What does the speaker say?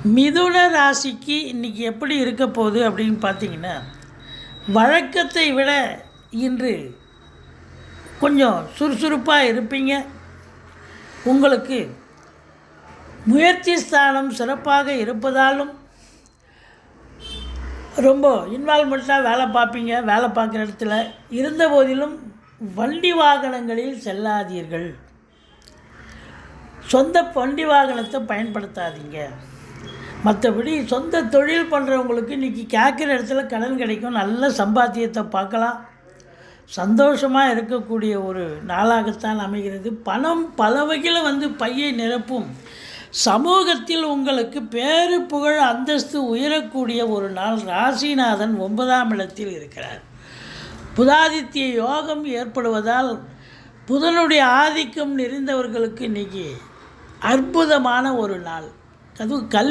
மிதுன ராசிக்கு இன்றைக்கி எப்படி இருக்க போகுது அப்படின்னு பார்த்தீங்கன்னா, வழக்கத்தை விட இன்று கொஞ்சம் சுறுசுறுப்பாக இருப்பீங்க. உங்களுக்கு முயற்சி ஸ்தானம் சிறப்பாக இருப்பதாலும் ரொம்ப இன்வால்மெண்ட்டாக வேலை பார்ப்பீங்க. வேலை பார்க்குற இடத்துல இருந்த போதிலும் வண்டி வாகனங்களில் செல்லாதீர்கள். சொந்த வண்டி வாகனத்தை பயன்படுத்தாதீங்க. மற்றபடி சொந்த தொழில் பண்ணுறவங்களுக்கு இன்றைக்கி கேட்குற இடத்துல கடன் கிடைக்கும். நல்ல சம்பாத்தியத்தை பார்க்கலாம். சந்தோஷமாக இருக்கக்கூடிய ஒரு நாளாகத்தான் அமைகிறது. பணம் பல வகையில் பையை நிரப்பும். சமூகத்தில் உங்களுக்கு பேரு புகழ் அந்தஸ்து உயரக்கூடிய ஒரு நாள். ராசிநாதன் 9ஆம் இடத்தில் இருக்கிறார். புதாதித்ய யோகம் ஏற்படுவதால் புதனுடைய ஆதிக்கம் நிறைந்தவர்களுக்கு இன்றைக்கி அற்புதமான ஒரு நாள். அதுவும் கல்வி